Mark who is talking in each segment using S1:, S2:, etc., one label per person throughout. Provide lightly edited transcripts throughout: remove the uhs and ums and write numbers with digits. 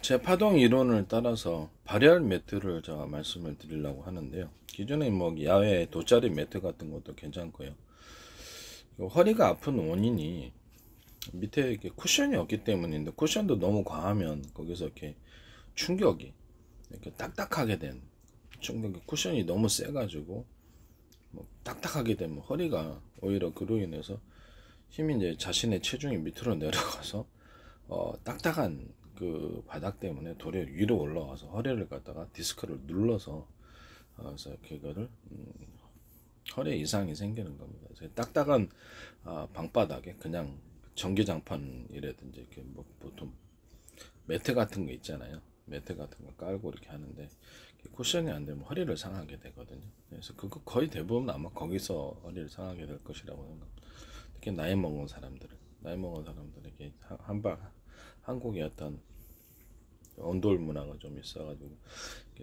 S1: 제 파동 이론을 따라서 발열 매트를 제가 말씀을 드리려고 하는데요. 기존에 뭐 야외 돗자리 매트 같은 것도 괜찮고요. 허리가 아픈 원인이 밑에 이렇게 쿠션이 없기 때문인데, 쿠션도 너무 과하면 거기서 이렇게 충격이 이렇게 딱딱하게 된 충격이, 쿠션이 너무 세가지고 뭐 딱딱하게 되면 허리가 오히려 그로 인해서 힘이 이제 자신의 체중이 밑으로 내려가서 딱딱한 그 바닥 때문에 도리어 위로 올라와서 허리를 갖다가 디스크를 눌러서 그래서 그거를 허리에 이상이 생기는 겁니다. 그래서 딱딱한 방바닥에 그냥 전기장판이라든지 이렇게 뭐 보통 매트 같은 거 있잖아요. 매트 같은 거 깔고 이렇게 하는데 쿠션이 안 되면 허리를 상하게 되거든요. 그래서 그거 거의 대부분 아마 거기서 허리를 상하게 될 것이라고 생각합니다. 특히 나이 먹은 사람들에게 한국의 어떤 온돌 문화가 좀 있어가지고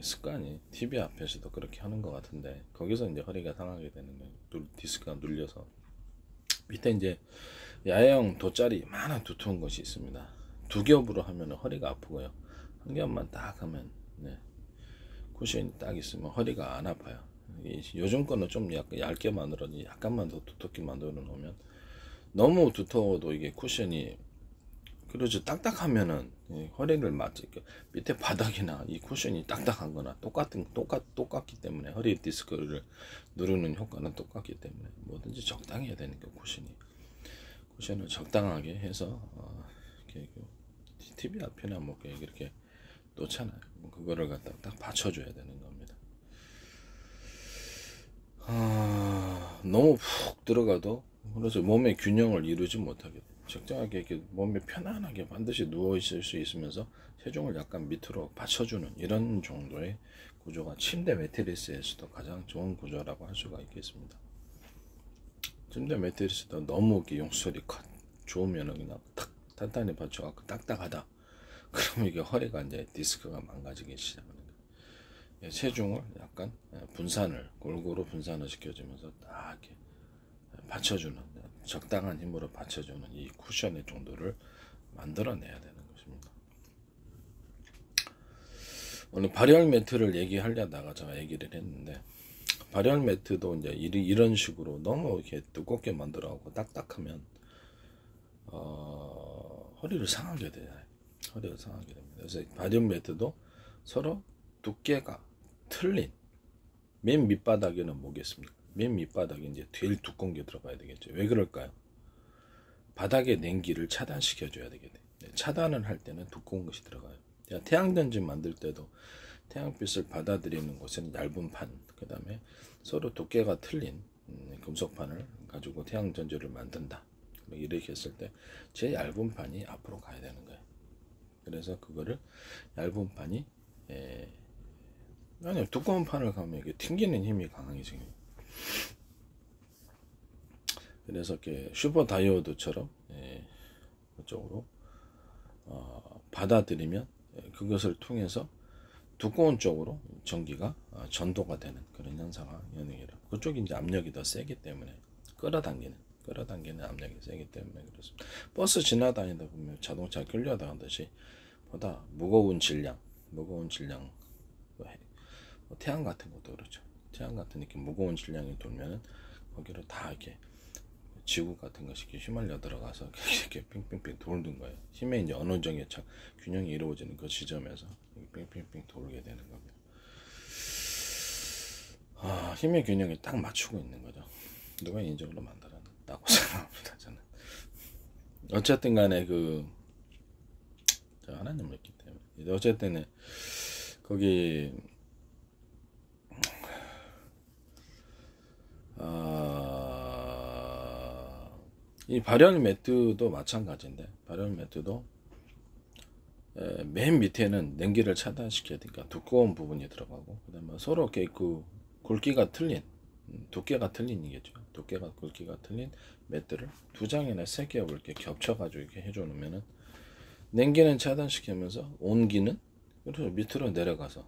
S1: 습관이 TV 앞에서도 그렇게 하는 것 같은데, 거기서 이제 허리가 상하게 되는 거예요. 디스크가 눌려서. 밑에 이제 야외용 돗자리 많은 두터운 것이 있습니다. 두 겹으로 하면 허리가 아프고요. 한 겹만 딱 하면 쿠션이 딱 있으면 허리가 안 아파요. 요즘 거는 좀 약간 얇게 만들어지, 약간만 더 두텁게 만들어 놓으면, 너무 두터워도 이게 쿠션이, 그렇죠, 딱딱하면은 허리를 맞지, 밑에 바닥이나 이 쿠션이 딱딱한 거나 똑같기 때문에, 허리 디스크를 누르는 효과는 똑같기 때문에 뭐든지 적당히 해야 되니까, 쿠션을 적당하게 해서 이렇게 TV 앞이나 뭐 이렇게 놓잖아요. 그거를 갖다 딱 받쳐줘야 되는 겁니다. 너무 푹 들어가도, 그래서 몸의 균형을 이루지 못하게 돼요. 적당하게 이렇게 몸에 편안하게 반드시 누워 있을 수 있으면서 체중을 약간 밑으로 받쳐주는 이런 정도의 구조가 침대 매트리스에서도 가장 좋은 구조라고 할 수가 있겠습니다. 침대 매트리스도 너무 이렇게 용수철이 좋으면 그냥 탁 단단히 받쳐갖고 딱딱하다, 그러면 이게 허리가 이제 디스크가 망가지기 시작합니다. 체중을 약간 골고루 분산을 시켜주면서 딱 이렇게 받쳐주는, 적당한 힘으로 받쳐주는 이 쿠션의 정도를 만들어내야 되는 것입니다. 오늘 발열 매트를 얘기하려다가 제가 얘기를 했는데, 발열 매트도 이제 이런 식으로 너무 이렇게 두껍게 만들어갖고 딱딱하면 허리를 상하게 돼요. 허리가 상하게 됩니다. 그래서 발열 매트도 서로 두께가 틀린, 맨 밑바닥에는 뭐겠습니까? 맨 밑바닥에 이제 제일 두꺼운 게 들어가야 되겠죠. 왜 그럴까요? 바닥의 냉기를 차단시켜 줘야 되겠네. 차단을 할 때는 두꺼운 것이 들어가요. 태양전지 만들 때도 태양빛을 받아들이는 곳에는 얇은 판, 그 다음에 서로 두께가 틀린 금속판을 가지고 태양전지를 만든다. 이렇게 했을 때 제일 얇은 판이 앞으로 가야 되는 거예요. 그래서 그거를 얇은 판이 아니, 두꺼운 판을 가면 이게 튕기는 힘이 강하게 생겨요. 그래서 이렇게 슈퍼 다이오드처럼 그쪽으로 받아들이면 그것을 통해서 두꺼운 쪽으로 전기가 전도가 되는 그런 현상이 연행이라. 그쪽이 이제 압력이 더 세기 때문에 끌어당기는 압력이 세기 때문에 그렇습니다. 버스 지나다니다 보면 자동차 끌려다가듯이 보다 무거운 질량, 태양 같은 것도 그렇죠. 태양 같은 이렇게 무거운 질량이 돌면은 거기로 다 이렇게 지구 같은 것이 이렇게 휘말려 들어가서 이렇게 빙빙빙 돌는 거예요. 힘의 이제 어느 정도 균형이 이루어지는 그 지점에서 빙빙빙 돌게 되는 겁니다. 힘의 균형이 딱 맞추고 있는 거죠. 누가 인적으로 만들었다고 생각합니다, 저는. 어쨌든 간에 하나님을 믿기 때문에. 어쨌든 거기 이 발열 매트도 마찬가지인데, 발열 매트도 맨 밑에는 냉기를 차단시켜야 되니까 두꺼운 부분이 들어가고, 그 다음에 서로 이렇게 굵기가 틀린, 두께가 틀린 이겠죠. 굵기가 틀린 매트를 두 장이나 세 겹을 이렇게 겹쳐가지고 이렇게 해줘놓으면은 냉기는 차단시키면서 온기는 그래서 밑으로 내려가서,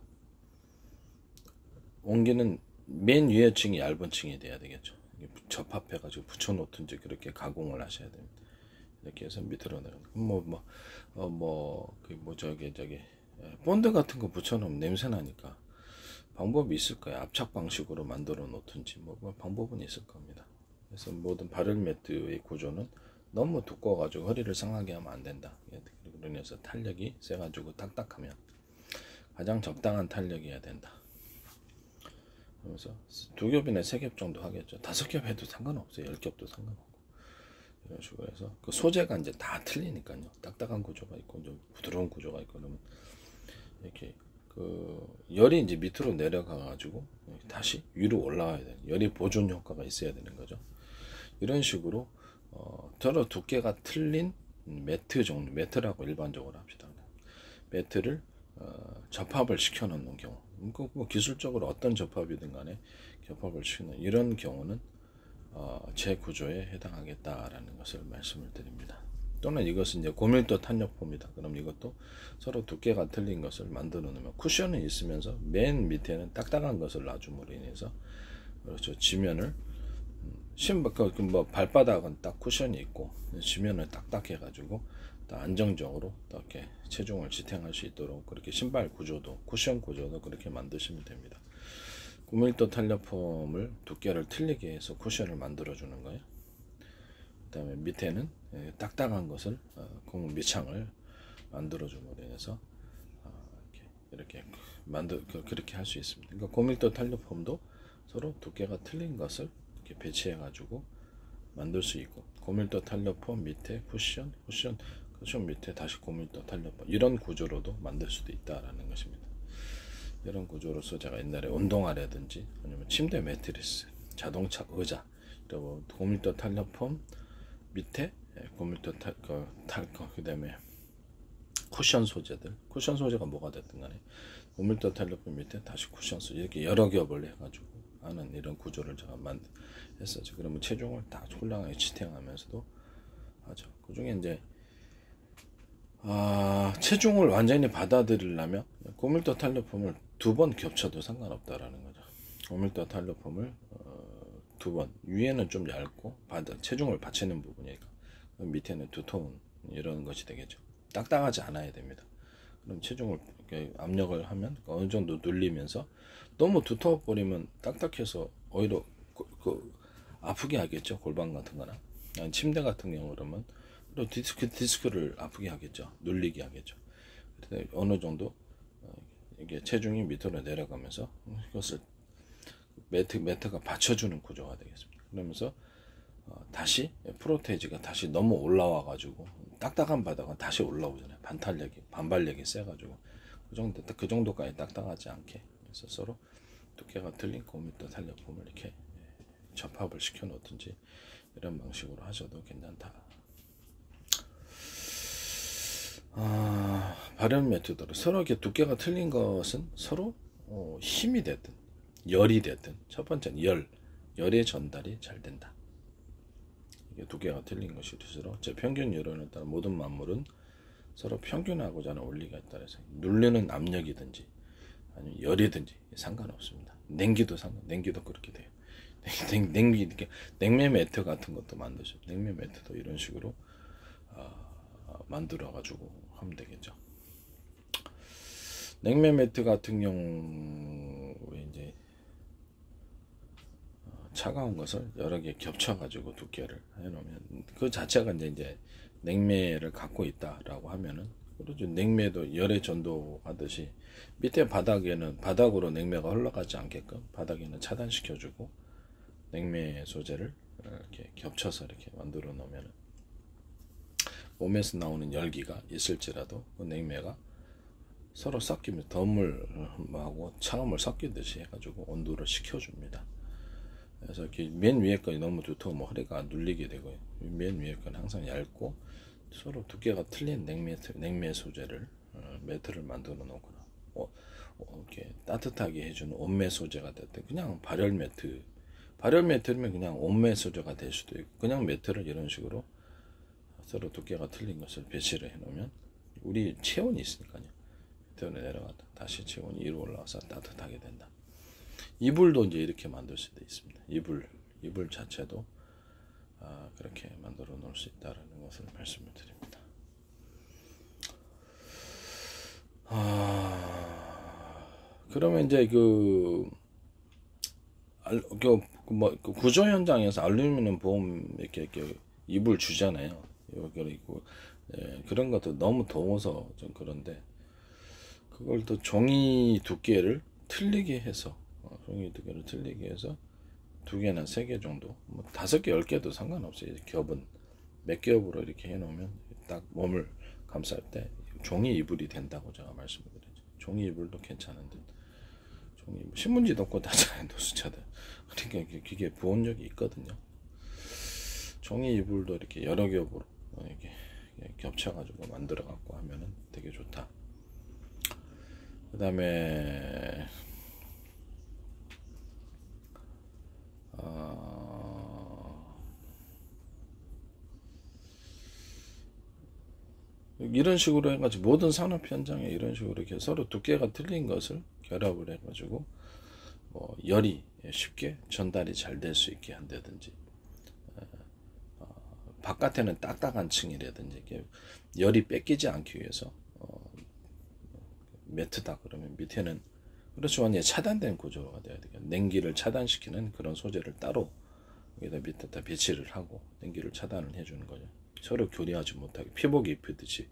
S1: 온기는 맨 위에 층이 얇은 층이 돼야 되겠죠. 접합해가지고 붙여놓든지 그렇게 가공을 하셔야 됩니다. 이렇게 해서 밑으로 내려. 본드 같은 거 붙여놓으면 냄새 나니까 방법이 있을 거예요. 압착 방식으로 만들어 놓든지 뭐 방법은 있을 겁니다. 그래서 모든 발열 매트의 구조는 너무 두꺼워가지고 허리를 상하게 하면 안 된다. 그래서 탄력이 세가지고 딱딱하면 가장 적당한 탄력이어야 된다. 그래서 2겹이나 3겹 정도 하겠죠. 5겹 해도 상관없어요. 10겹도 상관없고. 이런 식으로 해서 그 소재가 이제 다 틀리니까요. 딱딱한 구조가 있고 좀 부드러운 구조가 있고 그러면 이렇게 그 열이 이제 밑으로 내려가 가지고 다시 위로 올라와야 돼요. 열이 보존 효과가 있어야 되는 거죠. 이런 식으로 서로 두께가 틀린 매트 정도, 매트라고 일반적으로 합시다. 매트를 접합을 시켜 놓는 경우, 뭐 기술적으로 어떤 접합이든 간에 접합을 시키는 이런 경우는 제 구조에 해당하겠다라는 것을 말씀을 드립니다. 또는 이것은 이제 고밀도 탄력포입니다. 그럼 이것도 서로 두께가 틀린 것을 만들어 놓으면 쿠션은 있으면서 맨 밑에는 딱딱한 것을 놔줌으로 인해서 그렇죠. 지면을 뭐 발바닥은 딱 쿠션이 있고 지면은 딱딱해 가지고 안정적으로 이렇게 체중을 지탱할 수 있도록 그렇게 신발 구조도 쿠션 구조도 그렇게 만드시면 됩니다. 고밀도 탄력폼을 두께를 틀리게 해서 쿠션을 만들어 주는 거예요. 그 다음에 밑에는 딱딱한 것을 고무 밑창을 만들어 줌으로 인해서 이렇게 그렇게 할 수 있습니다. 그러니까 고밀도 탄력폼도 서로 두께가 틀린 것을 이렇게 배치해 가지고 만들 수 있고, 고밀도 탄력폼 밑에 쿠션 밑에 다시 고밀도 탄력폼, 이런 구조로도 만들 수도 있다라는 것입니다. 이런 구조로서 제가 옛날에 운동화라든지 아니면 침대 매트리스, 자동차 의자, 그리고 고밀도 탄력폼 밑에 고밀도 그다음에 쿠션 소재가 뭐가 됐든 간에 고밀도 탄력폼 밑에 다시 쿠션 소재, 이렇게 여러 겹을 해가지고 하는 이런 구조를 제가 했었죠. 그러면 체중을 다 홀랑하게 지탱하면서도 하죠. 그 중에 이제 체중을 완전히 받아들이려면 고밀도 탄력폼을 2번 겹쳐도 상관없다라는 거죠. 고밀도 탄력폼을 2번, 위에는 좀 얇고 체중을 받치는 부분이니까 밑에는 두터운 이런 것이 되겠죠. 딱딱하지 않아야 됩니다. 그럼 체중을 이렇게 압력을 하면 어느 정도 눌리면서 너무 두터워 버리면 딱딱해서 오히려 아프게 하겠죠. 골반 같은 거나 침대 같은 경우 그러면 디스크를 아프게 하겠죠. 눌리게 하겠죠. 어느 정도 이게 체중이 밑으로 내려가면서 이것을 매트가 받쳐주는 구조가 되겠습니다. 그러면서 다시 프로테이지가 다시 너무 올라와 가지고 딱딱한 바닥은 다시 올라오잖아요. 반발력이 세가지고 그 정도까지 딱딱하지 않게 해서 서로 두께가 틀린 고밀도 탄력폼을 이렇게 접합을 시켜 놓든지 이런 방식으로 하셔도 괜찮다. 발열 매트도 서로 이렇게 두께가 틀린 것은 서로 힘이 됐든 열이 됐든, 첫 번째는 열의 전달이 잘 된다. 이게 두께가 틀린 것일수록 제 평균 이론에 따라 모든 만물은 서로 평균하고자 하는 원리가 있다 해서 누르는 압력이든지 아니면 열이든지 상관없습니다. 냉기도 그렇게 돼요. 냉매 매트 같은 것도 만드죠. 냉매 매트도 이런 식으로 만들어 가지고 하면 되겠죠. 냉매 매트 같은 경우에 이제 차가운 것을 여러 개 겹쳐 가지고 두께를 해 놓으면 그 자체가 이제 냉매를 갖고 있다라고 하면은, 그렇죠. 냉매도 열에 전도하듯이 밑에 바닥으로 냉매가 흘러가지 않게끔 바닥에는 차단시켜주고 냉매 소재를 이렇게 겹쳐서 이렇게 만들어 놓으면 몸에서 나오는 열기가 있을지라도 그 냉매가 서로 섞이면서 더물하고 차가움을 섞이듯이 해가지고 온도를 식혀줍니다. 그래서 이렇게 맨 위에 거는 너무 두터우면 허리가 눌리게 되고요. 맨 위에 거는 항상 얇고 서로 두께가 틀린 냉매 소재를 매트를 만들어 놓거나 이렇게 따뜻하게 해주는 온매 소재가 됐든, 그냥 발열 매트면 그냥 온매 소재가 될 수도 있고, 그냥 매트를 이런 식으로 서로 두께가 틀린 것을 배치를 해놓으면 우리 체온이 있으니까요. 밑으로 내려갔다 다시 체온이 위로 올라와서 따뜻하게 된다. 이불도 이제 이렇게 만들 수도 있습니다. 이불 자체도 그렇게 만들어 놓을 수 있다라는 것을 말씀을 드립니다. 그러면 이제 그 구조 현장에서 알루미늄 보험 이렇게 이불 주잖아요. 그리고 그런 것도 너무 더워서 좀 그런데 그걸 또 종이 두께를 틀리게 해서 종이 두께를 틀리게 해서 2개나 3개 정도, 뭐 5개, 10개도 상관없어요. 겹은 몇 겹으로 이렇게 해놓으면 딱 몸을 감쌀 때 종이 이불이 된다고 제가 말씀을 드리죠. 종이 이불도 괜찮은데 종이 신문지도 없고 다잖아요, 노수차들. 그러니까 그게 보온력이 있거든요. 종이 이불도 이렇게 여러 겹으로 이렇게 겹쳐가지고 만들어갖고 하면은 되게 좋다. 그 다음에 이런 식으로 해가지고 모든 산업 현장에 이런 식으로 이렇게 서로 두께가 틀린 것을 결합을 해가지고 뭐 열이 쉽게 전달이 잘 될 수 있게 한다든지, 바깥에는 딱딱한 층이라든지 열이 뺏기지 않기 위해서 매트다 그러면 밑에는 그렇죠, 완전히 차단된 구조가 돼야 돼요. 냉기를 차단시키는 그런 소재를 따로 여기다 밑에다 배치를 하고 냉기를 차단을 해주는 거죠. 서로 교류하지 못하게 피복이 입히듯이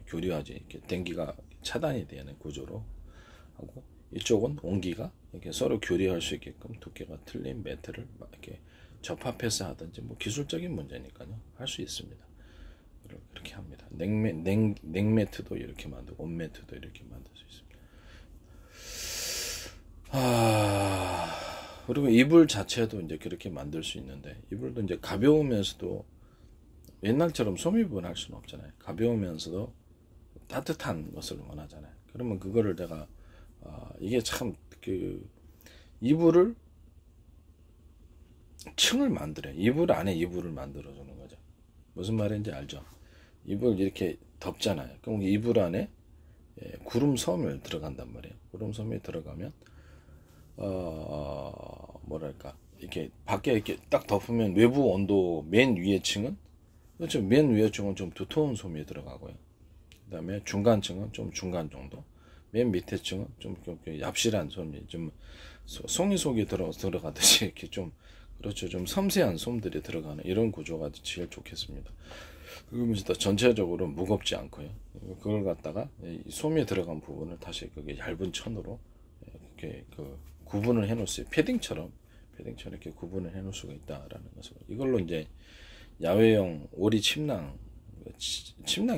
S1: 교류하지, 이렇게 냉기가 차단이 되는 구조로 하고, 이쪽은 온기가 이렇게 서로 교류할 수 있게끔 두께가 틀린 매트를 이렇게 접합해서 하든지, 뭐 기술적인 문제니까요, 할 수 있습니다. 그렇게 합니다. 냉매트도 이렇게 만들고 온매트도 이렇게 만들 수 있습니다. 그리고 이불 자체도 이제 그렇게 만들 수 있는데, 이불도 이제 가벼우면서도 옛날처럼 소미불 할 수는 없잖아요. 가벼우면서도 따뜻한 것을 원하잖아요. 그러면 그거를 내가 이게 참 이불을 층을 만들어요. 이불 안에 이불을 만들어 주는 거죠. 무슨 말인지 알죠? 이불 이렇게 덮잖아요. 그럼 이불 안에 구름섬을 들어간단 말이에요. 구름섬이 들어가면 뭐랄까, 이렇게 밖에 이렇게 딱 덮으면 외부 온도 맨 위에 층은, 그렇죠, 맨 위에 층은 좀 두터운 솜이 들어가고요. 그 다음에 중간 층은 좀 중간 정도, 맨 밑에 층은 좀 얍실한 솜이, 좀 송이 속이 들어가듯이 이렇게 좀, 그렇죠, 좀 섬세한 솜들이 들어가는 이런 구조가 제일 좋겠습니다. 그러면서 전체적으로 무겁지 않고요. 그걸 갖다가 솜이 들어간 부분을 다시 그게 얇은 천으로 이렇게 구분을 해놓을 수 있어요. 패딩처럼 이렇게 구분을 해놓을 수가 있다라는 것을, 이걸로 이제 야외용 오리 침낭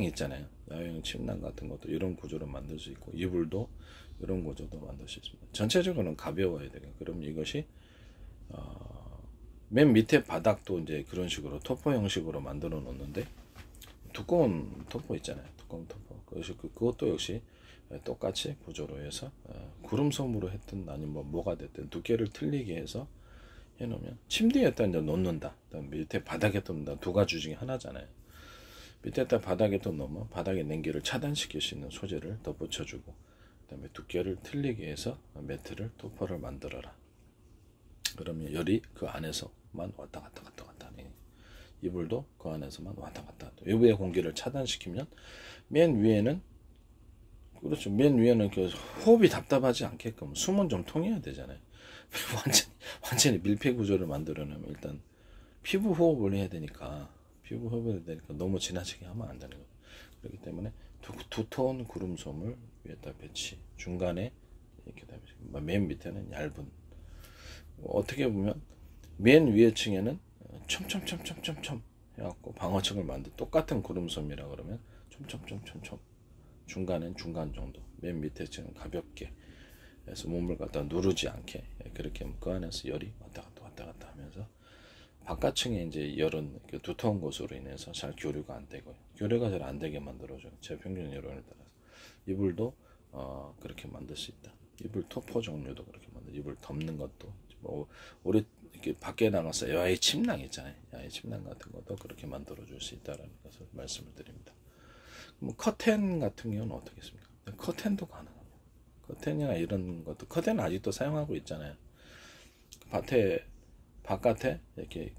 S1: 있잖아요. 야외용 침낭 같은 것도 이런 구조로 만들 수 있고, 이불도 이런 구조도 만들 수 있습니다. 전체적으로는 가벼워야 돼요. 그럼 이것이 맨 밑에 바닥도 이제 그런 식으로 토포 형식으로 만들어 놓는데, 두꺼운 토포 있잖아요. 두꺼운 토포. 그것도 역시 똑같이 구조로 해서 구름솜으로 했든 아니면 뭐가 됐든 두께를 틀리게 해서 해놓으면, 침대에다 이제 놓는다, 밑에 바닥에 놓는다, 두 가지 중에 하나잖아요. 밑에다 바닥에 또 놓으면 바닥에 냉기를 차단시킬 수 있는 소재를 더 붙여주고, 그 다음에 두께를 틀리게 해서 매트를 토퍼를 만들어라. 그러면 열이 그 안에서만 왔다 갔다 하네. 이불도 그 안에서만 왔다 갔다. 외부의 공기를 차단시키면 맨 위에는, 그렇죠, 맨 위에는 그 호흡이 답답하지 않게끔 숨은 좀 통해야 되잖아요. 완전히 밀폐 구조를 만들어내면 일단 피부 호흡을 해야 되니까 너무 지나치게 하면 안 되는 거예요. 그렇기 때문에 두터운 구름솜을 위에다 배치, 중간에 이렇게 되면 맨 밑에는 얇은, 어떻게 보면 맨 위에 층에는 첨첨첨첨첨첨 해갖고 방어층을 만들, 똑같은 구름솜이라 그러면 첨첨첨첨첨, 중간엔 중간 정도, 맨 밑에 층은 가볍게 해서 몸을 갖다 누르지 않게, 그렇게 하면 그 안에서 열이 왔다 갔다 하면서 바깥층에 이제 열은 두터운 것으로 인해서 잘 교류가 안 되고요. 교류가 잘 안 되게 만들어줘요. 제평균 여론에 따라서. 이불도 그렇게 만들 수 있다. 이불 토퍼 종류도 그렇게 이불 덮는 것도, 뭐 우리 이렇게 밖에 나가서 야외 침낭 있잖아요. 야외 침낭 같은 것도 그렇게 만들어 줄 수 있다라는 것을 말씀을 드립니다. 뭐 커튼 같은 경우는 어떻겠습니까? 커튼도 가능합니다. 커튼이나 이런 것도, 커튼 아직도 사용하고 있잖아요. 바깥에 이렇게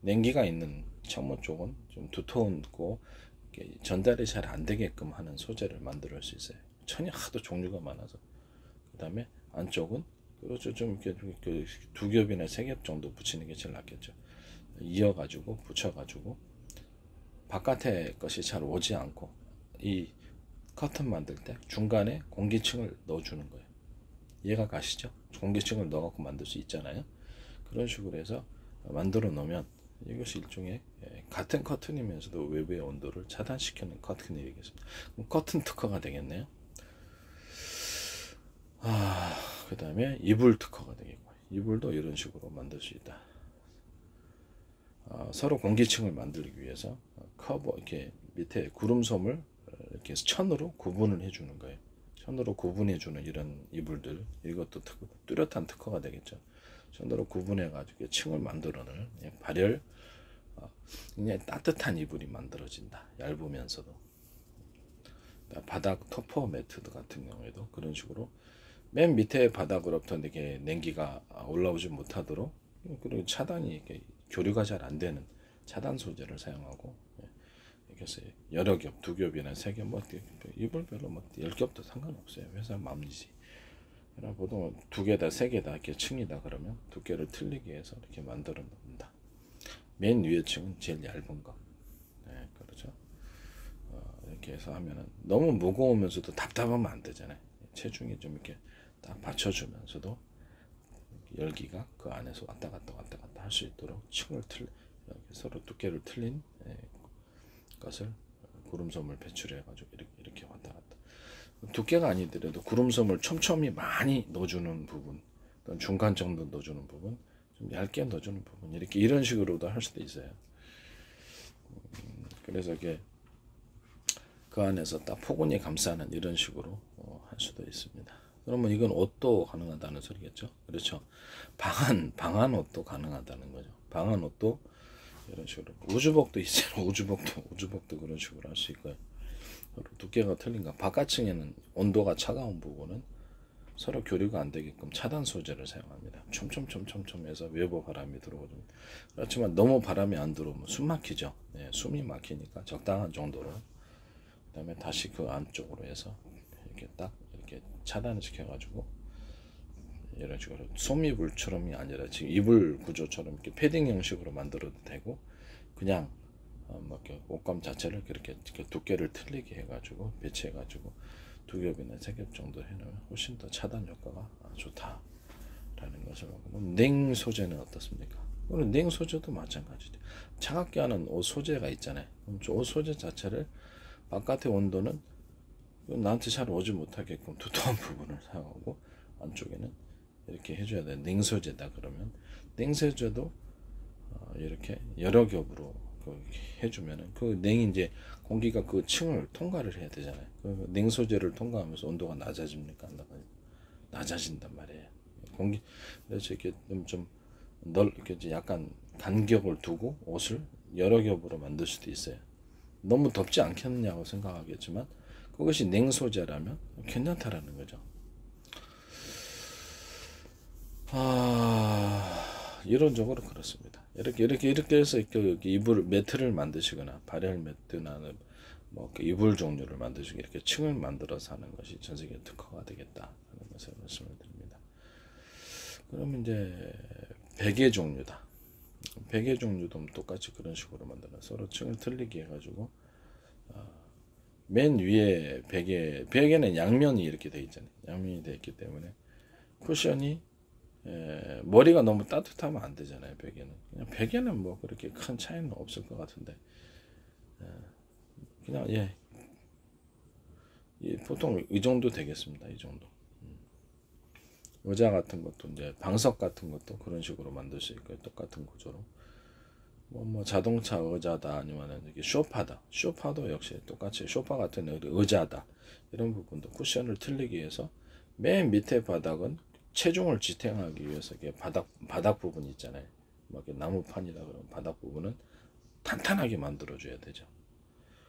S1: 냉기가 있는 창문 쪽은 좀 두터운고 전달이 잘 안 되게끔 하는 소재를 만들 수 있어요. 천이 하도 종류가 많아서. 그 다음에 안쪽은 그렇죠. 좀 이렇게 두 겹이나 세 겹 정도 붙이는 게 제일 낫겠죠. 이어가지고 붙여가지고 바깥에 것이 잘 오지 않고 이 커튼 만들 때 중간에 공기층을 넣어주는 거예요. 이해가 가시죠? 공기층을 넣어갖고 만들 수 있잖아요. 그런 식으로 해서 만들어 놓으면 이것이 일종의 같은 커튼이면서도 외부의 온도를 차단시키는 커튼이 되겠습니다. 그럼 커튼 특허가 되겠네요. 그 다음에 이불 특허가 되겠고, 이불도 이런 식으로 만들 수 있다. 서로 공기층을 만들기 위해서 커버 이렇게 밑에 구름솜을 이렇게 천으로 구분을 해주는 거예요. 천으로 구분해주는 이런 이불들, 이것도 뚜렷한 특허가 되겠죠. 천으로 구분해가지고 층을 만들어낼 발열, 굉장히 따뜻한 이불이 만들어진다. 얇으면서도. 바닥 토퍼 매트 같은 경우에도 그런 식으로 맨 밑에 바닥으로부터 이렇게 냉기가 올라오지 못하도록, 그리고 차단이 이렇게 교류가 잘 안 되는 차단 소재를 사용하고, 그래서 여러 겹, 두 겹이나 세 겹, 뭐 이불별로 뭐 10겹도 상관없어요. 회사 마음이지. 그러나 보통 두 개다, 세 개다 이렇게 층이다 그러면 두께를 틀리게 해서 이렇게 만들어 놓는다. 맨 위에 층은 제일 얇은 거. 네, 그렇죠. 이렇게 해서 하면은 너무 무거우면서도 답답하면 안 되잖아요. 체중이 좀 이렇게 딱 받쳐주면서도 열기가 그 안에서 왔다 갔다 할 수 있도록 층을 서로 두께를 틀린 것을 구름솜을 배출해 가지고 이렇게 왔다 갔다. 두께가 아니더라도 구름솜을 촘촘히 많이 넣어주는 부분, 또는 중간 정도 넣어주는 부분, 좀 얇게 넣어주는 부분, 이렇게 이런 식으로도 할 수도 있어요. 그래서 이게 그 안에서 딱 포근히 감싸는 이런 식으로 할 수도 있습니다. 그러면 이건 옷도 가능하다는 소리겠죠. 그렇죠. 방한 옷도 가능하다는 거죠. 방한 옷도 이런 식으로. 우주복도 있어요. 우주복도 그런 식으로 할 수 있고요. 두께가 틀린가. 바깥층에는 온도가 차가운 부분은 서로 교류가 안 되게끔 차단 소재를 사용합니다. 촘촘해서 외부 바람이 들어오죠. 그렇지만 너무 바람이 안 들어오면 숨 막히죠. 숨이 막히니까 적당한 정도로. 그다음에 다시 그 안쪽으로 해서 이렇게 딱 이렇게 차단을 시켜가지고 이런 식으로 솜이불처럼이 아니라 지금 이불 구조처럼 이렇게 패딩 형식으로 만들어도 되고, 그냥 뭐 이렇게 옷감 자체를 그렇게 두께를 틀리게 해가지고 배치해가지고 두 겹이나 세 겹 정도 해놓으면 훨씬 더 차단 효과가 좋다라는 것을 보고, 냉 소재는 어떻습니까? 오늘 냉 소재도 마찬가지죠. 차갑게 하는 옷 소재가 있잖아요. 그럼 옷 소재 자체를 바깥의 온도는 나한테 잘 오지 못하게끔 두터운 부분을 사용하고, 안쪽에는 이렇게 해줘야 돼. 냉소재다 그러면 냉소재도 이렇게 여러 겹으로 해주면은 그 냉이 이제 공기가 그 층을 통과를 해야 되잖아요. 그 냉소재를 통과하면서 온도가 낮아집니까? 낮아진단 말이에요. 그래서 이렇게 이렇게 약간 간격을 두고 옷을 여러 겹으로 만들 수도 있어요. 너무 덥지 않겠느냐고 생각하겠지만 그것이 냉소재라면 괜찮다라는 거죠. 이론적으로 그렇습니다. 이렇게 해서 이불 매트를 만드시거나 발열 매트나 뭐 이불 종류를 만드시고 이렇게 층을 만들어서 하는 것이 전 세계 특허가 되겠다는 것을 말씀을 드립니다. 그럼 이제 베개 종류다. 베개 종류도 똑같이 그런 식으로 만들어 서로 층을 틀리게 해가지고 맨 위에 베개는 양면이 이렇게 돼 있잖아요. 양면이 돼 있기 때문에 쿠션이 머리가 너무 따뜻하면 안 되잖아요. 베개는 뭐 그렇게 큰 차이는 없을 것 같은데 그냥 보통 이 정도 되겠습니다. 이 정도. 의자 같은 것도 이제 방석 같은 것도 그런 식으로 만들 수 있고요. 똑같은 구조로. 뭐 자동차 의자다 아니면은 이게 소파도 역시 똑같이 소파 같은 의자다. 이런 부분도 쿠션을 틀리기 위해서 맨 밑에 바닥은 체중을 지탱하기 위해서 이게 바닥 부분 있잖아요. 막 나무판이다 그러면 바닥 부분은 탄탄하게 만들어줘야 되죠.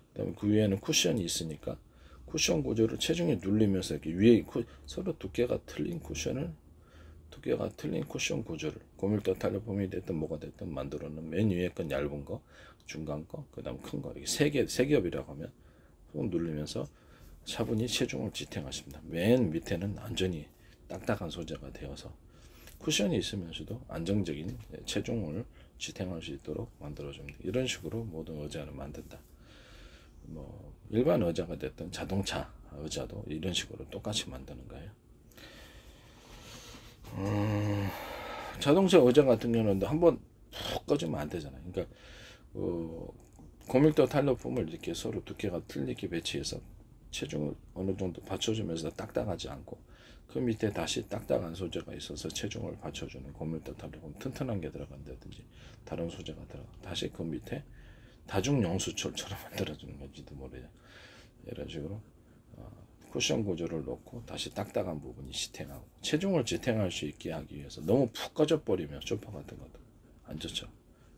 S1: 그다음에 그 위에는 쿠션이 있으니까 쿠션 구조를 체중이 눌리면서 이렇게 위에 서로 두께가 틀린 쿠션을 두께가 틀린 쿠션 구조를 고밀도 탄력폼이 됐든 뭐가 됐든 만들어 놓은 맨 위에 건 얇은 거, 중간 거, 그 다음 큰 거, 이렇게 세 겹이라고 하면 꾹 누르면서 차분히 체중을 지탱하십니다. 맨 밑에는 완전히 딱딱한 소재가 되어서 쿠션이 있으면서도 안정적인 체중을 지탱할 수 있도록 만들어줍니다. 이런 식으로 모든 의자를 만든다. 뭐 일반 의자가 됐든 자동차 의자도 이런 식으로 똑같이 만드는 거예요. 자동차 의자 같은 경우는 한번 푹 꺼지면 안 되잖아요. 그러니까 고밀도 탄력폼을 이렇게 서로 두께가 틀리게 배치해서 체중을 어느 정도 받쳐주면서 딱딱하지 않고 그 밑에 다시 딱딱한 소재가 있어서 체중을 받쳐주는 고밀도 탄력폼 튼튼한 게 들어간다든지 다른 소재가 들어가 다시 그 밑에 다중 영수철처럼 만들어주는 건지도 모르죠. 이런 식으로 쿠션 구조를 놓고 다시 딱딱한 부분이 지탱하고 체중을 지탱할 수 있게 하기 위해서 너무 푹 꺼져 버리면 소파 같은 것도 안 좋죠.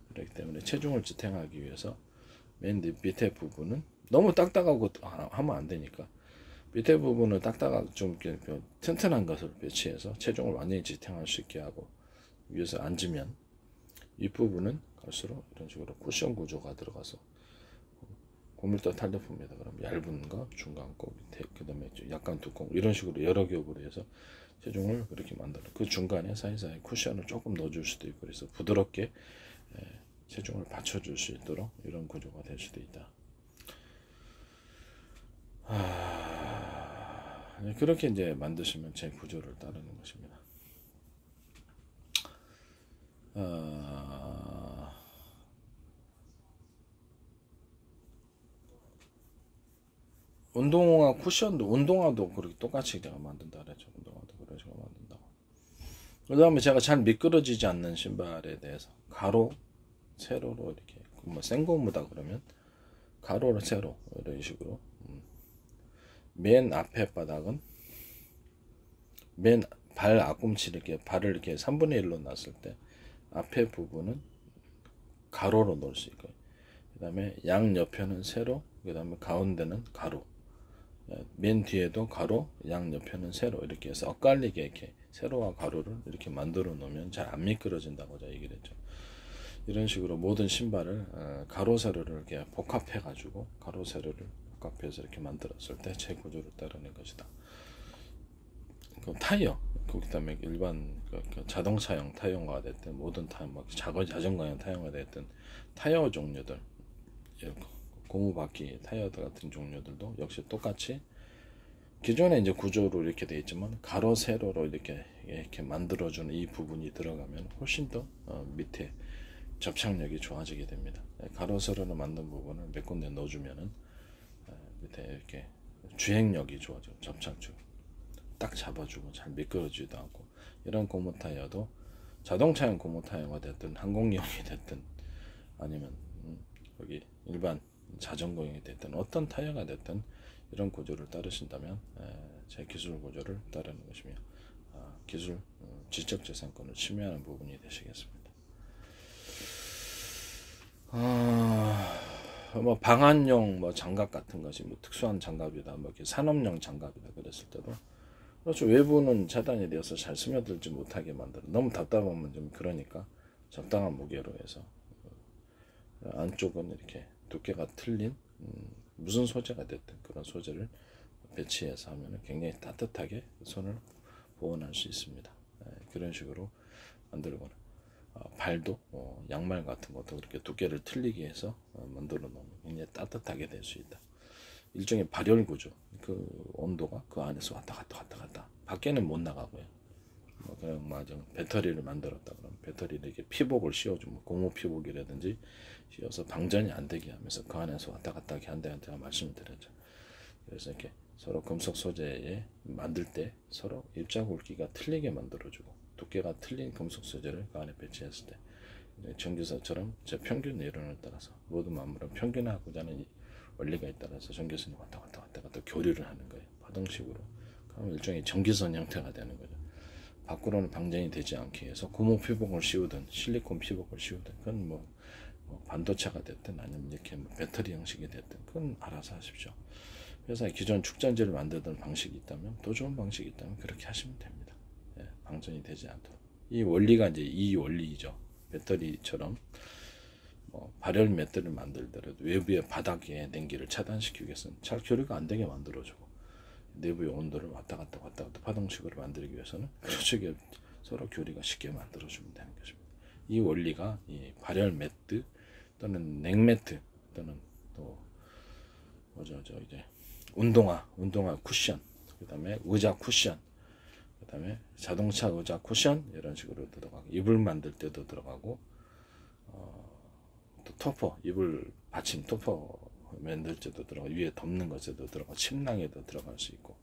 S1: 그렇기 때문에 체중을 지탱하기 위해서 맨 밑에 부분은 너무 딱딱하고 하면 안 되니까 밑에 부분은 딱딱하고 좀 튼튼한 것을 배치해서 체중을 완전히 지탱할 수 있게 하고 위에서 앉으면 윗부분은 갈수록 이런 식으로 쿠션 구조가 들어가서 고밀도 탄력폼이다 그러면 얇은 거, 중간 거, 밑에 그 다음에 약간 두꺼운 이런 식으로 여러 겹으로 해서 체중을 그렇게 만들어 그 중간에 사이사이 쿠션을 조금 넣어줄 수도 있고 그래서 부드럽게 체중을 받쳐줄 수 있도록 이런 구조가 될 수도 있다. 그렇게 이제 만드시면 제 구조를 따르는 것입니다. 운동화 쿠션도 운동화도 그렇게 똑같이 제가 만든다 그랬죠. 운동화도 그런 식으로 만든다고. 그 다음에 제가 잘 미끄러지지 않는 신발에 대해서 가로, 세로로 이렇게 뭐 생고무다 그러면 가로로 세로 이런 식으로 맨 앞에 바닥은 맨 발 앞꿈치 이렇게 발을 이렇게 3분의 1로 놨을 때 앞에 부분은 가로로 놓을 수 있고요. 그 다음에 양 옆에는 세로, 그 다음에 가운데는 가로, 맨 뒤에도 가로, 양 옆에는 세로 이렇게 해서 엇갈리게 이렇게 세로와 가로를 이렇게 만들어 놓으면 잘 안 미끄러진다고 제가 얘기를 했죠. 이런 식으로 모든 신발을 가로 세로를 이렇게 복합해 가지고 가로 세로를 복합해서 이렇게 만들었을 때 제 구조를 따르는 것이다. 그 타이어, 그다음에 일반 자동차용 타이어가 됐든 모든 타이어, 뭐 자전거용 타이어가 됐든 타이어 종류들, 고무바퀴 타이어들 같은 종류들도 역시 똑같이 기존에 이제 구조로 이렇게 되어 있지만 가로 세로로 이렇게 만들어주는 이 부분이 들어가면 훨씬 더 밑에 접착력이 좋아지게 됩니다. 가로 세로로 만든 부분을 몇 군데 넣어주면은 밑에 이렇게 주행력이 좋아지고 접착력 딱 잡아주고 잘 미끄러지지도 않고 이런 고무 타이어도 자동차용 고무 타이어가 됐든 항공용이 됐든 아니면 여기 일반 자전거용이 됐든 어떤 타이어가 됐든 이런 구조를 따르신다면 제 기술 구조를 따르는 것이며 기술 지적재산권을 침해하는 부분이 되시겠습니다. 뭐 방한용 뭐 장갑 같은 것이 뭐 특수한 장갑이다, 뭐 이렇게 산업용 장갑이다 그랬을 때도 그렇죠. 외부는 차단이 되어서 잘 스며들지 못하게 만들어. 너무 답답하면 좀 그러니까 적당한 무게로 해서 안쪽은 이렇게 두께가 틀린 무슨 소재가 됐든 그런 소재를 배치해서 하면 굉장히 따뜻하게 손을 보온할 수 있습니다. 그런 식으로 만들거나 발도 양말 같은 것도 그렇게 두께를 틀리게 해서 만들어 놓으면 굉장히 따뜻하게 될 수 있다. 일종의 발열 구조, 그 온도가 그 안에서 왔다 갔다 밖에는 못 나가고요. 뭐 그냥 맞아 배터리를 만들었다 그러면 배터리를 이렇게 피복을 씌워주면 고무 피복이라든지 씌워서 방전이 안 되게 하면서 그 안에서 왔다 갔다 하게 한다는 제가 말씀을 드렸죠. 그래서 이렇게 서로 금속 소재에 만들 때 서로 입자굵기가 틀리게 만들어주고 두께가 틀린 금속 소재를 그 안에 배치했을 때 전기사처럼 제 평균 이론을 따라서 모든 만물은 평균하고자 하는 원리가 따라서 전기선이 왔다 갔다 교류를 하는 거예요. 파동식으로. 그럼 일종의 전기선 형태가 되는 거죠. 밖으로는 방전이 되지 않게 해서 고무 피복을 씌우든 실리콘 피복을 씌우든 그건 뭐 반도체가 됐든 아니면 이렇게 뭐 배터리 형식이 됐든 그건 알아서 하십시오. 그래서 기존 축전지를 만들던 방식이 있다면 더 좋은 방식이 있다면 그렇게 하시면 됩니다. 방전이 되지 않도록. 이 원리가 이제 이 원리이죠. 배터리처럼 발열 매트를 만들더라도 외부의 바닥에 냉기를 차단시키기 위해서는 잘 교류가 안 되게 만들어주고, 내부의 온도를 왔다 갔다 파동식으로 만들기 위해서는 그쪽에 서로 교류가 쉽게 만들어주면 되는 것입니다. 이 원리가 이 발열 매트 또는 냉매트 또는 또 이제 운동화 쿠션, 그 다음에 의자 쿠션, 그 다음에 자동차 의자 쿠션, 이런 식으로 들어가고, 이불 만들 때도 들어가고, 또 토퍼, 이불 받침 토퍼 만들 때도 들어가고, 위에 덮는 것에도 들어가고, 침낭에도 들어갈 수 있고,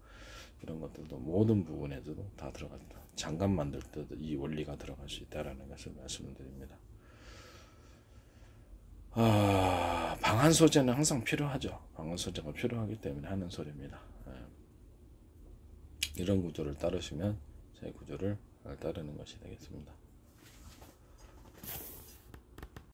S1: 이런 것들도 모든 부분에도 다 들어간다. 장갑 만들 때도 이 원리가 들어갈 수 있다라는 것을 말씀드립니다. 방한 소재는 항상 필요하죠. 방한 소재가 필요하기 때문에 하는 소리입니다. 이런 구조를 따르시면 제 구조를 따르는 것이 되겠습니다.